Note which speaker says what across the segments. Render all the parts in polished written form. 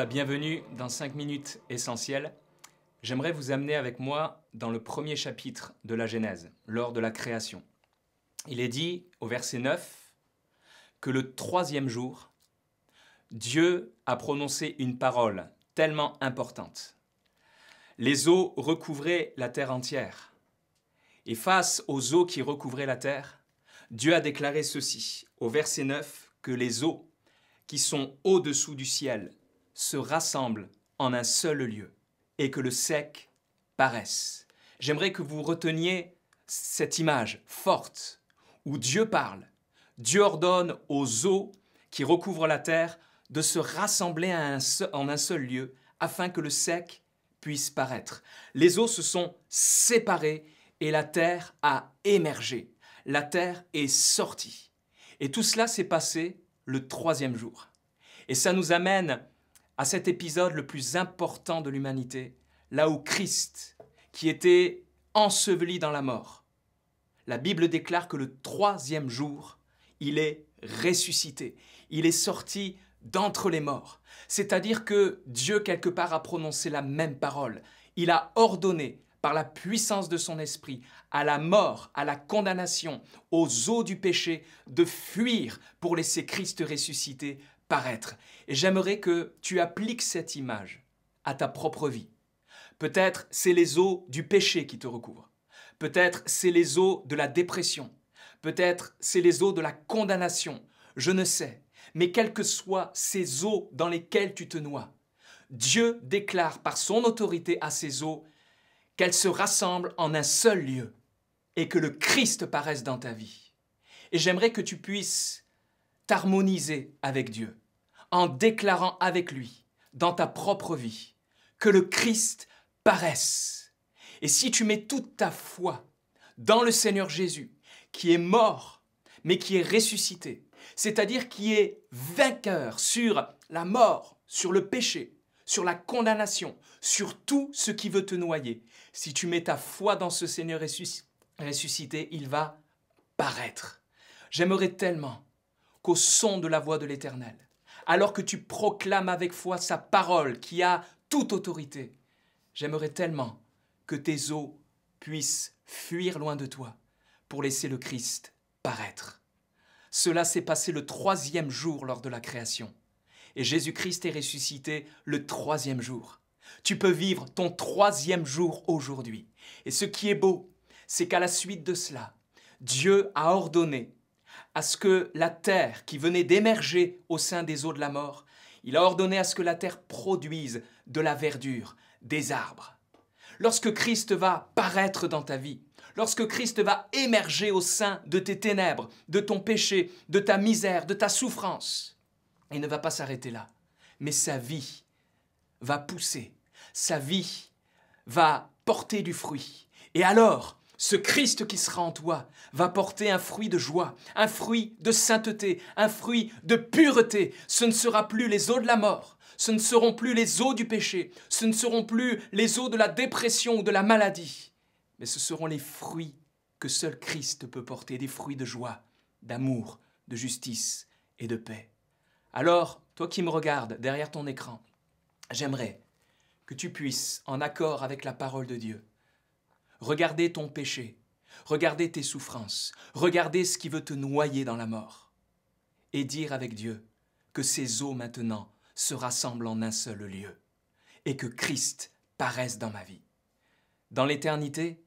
Speaker 1: Bienvenue dans 5 minutes essentielles. J'aimerais vous amener avec moi dans le premier chapitre de la Genèse, lors de la création. Il est dit au verset 9 que le troisième jour, Dieu a prononcé une parole tellement importante. Les eaux recouvraient la terre entière. Et face aux eaux qui recouvraient la terre, Dieu a déclaré ceci, au verset 9, que les eaux qui sont au-dessous du ciel se rassemblent en un seul lieu et que le sec paraisse. J'aimerais que vous reteniez cette image forte où Dieu parle. Dieu ordonne aux eaux qui recouvrent la terre de se rassembler en un seul lieu afin que le sec puisse paraître. Les eaux se sont séparées et la terre a émergé. La terre est sortie. Et tout cela s'est passé le troisième jour. Et ça nous amène à cet épisode le plus important de l'humanité, là où Christ, qui était enseveli dans la mort, la Bible déclare que le troisième jour, il est ressuscité. Il est sorti d'entre les morts. C'est-à-dire que Dieu, quelque part, a prononcé la même parole. Il a ordonné, par la puissance de son esprit, à la mort, à la condamnation, aux eaux du péché, de fuir pour laisser Christ ressuscité paraître. Et j'aimerais que tu appliques cette image à ta propre vie. Peut-être c'est les eaux du péché qui te recouvrent. Peut-être c'est les eaux de la dépression. Peut-être c'est les eaux de la condamnation. Je ne sais. Mais quelles que soient ces eaux dans lesquelles tu te noies, Dieu déclare par son autorité à ces eaux qu'elles se rassemblent en un seul lieu et que le Christ paraisse dans ta vie. Et j'aimerais que tu puisses t'harmoniser avec Dieu en déclarant avec lui dans ta propre vie que le Christ paraisse. Et si tu mets toute ta foi dans le Seigneur Jésus qui est mort mais qui est ressuscité, c'est-à-dire qui est vainqueur sur la mort, sur le péché, sur la condamnation, sur tout ce qui veut te noyer, si tu mets ta foi dans ce Seigneur ressuscité, il va paraître. J'aimerais tellement qu'au son de la voix de l'Éternel, alors que tu proclames avec foi sa parole qui a toute autorité, j'aimerais tellement que tes eaux puissent fuir loin de toi pour laisser le Christ paraître. Cela s'est passé le troisième jour lors de la création. Et Jésus-Christ est ressuscité le troisième jour. Tu peux vivre ton troisième jour aujourd'hui. Et ce qui est beau, c'est qu'à la suite de cela, Dieu a ordonné à ce que la terre qui venait d'émerger au sein des eaux de la mort, il a ordonné à ce que la terre produise de la verdure, des arbres. Lorsque Christ va paraître dans ta vie, lorsque Christ va émerger au sein de tes ténèbres, de ton péché, de ta misère, de ta souffrance, il ne va pas s'arrêter là, mais sa vie va pousser, sa vie va porter du fruit. Et alors, ce Christ qui sera en toi va porter un fruit de joie, un fruit de sainteté, un fruit de pureté. Ce ne sera plus les eaux de la mort, ce ne seront plus les eaux du péché, ce ne seront plus les eaux de la dépression ou de la maladie, mais ce seront les fruits que seul Christ peut porter, des fruits de joie, d'amour, de justice et de paix. Alors, toi qui me regardes derrière ton écran, j'aimerais que tu puisses, en accord avec la parole de Dieu, regarder ton péché, regarder tes souffrances, regarder ce qui veut te noyer dans la mort et dire avec Dieu que ces eaux maintenant se rassemblent en un seul lieu et que Christ paraisse dans ma vie. Dans l'éternité,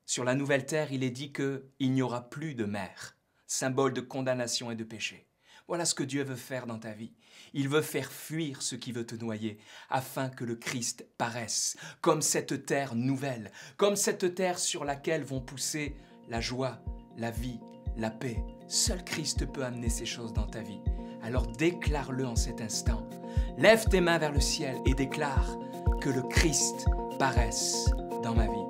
Speaker 1: sur la nouvelle terre, il est dit qu'il n'y aura plus de mer, symbole de condamnation et de péché. Voilà ce que Dieu veut faire dans ta vie. Il veut faire fuir ce qui veut te noyer, afin que le Christ paraisse, comme cette terre nouvelle, comme cette terre sur laquelle vont pousser la joie, la vie, la paix. Seul Christ peut amener ces choses dans ta vie. Alors déclare-le en cet instant. Lève tes mains vers le ciel et déclare que le Christ paraisse dans ma vie.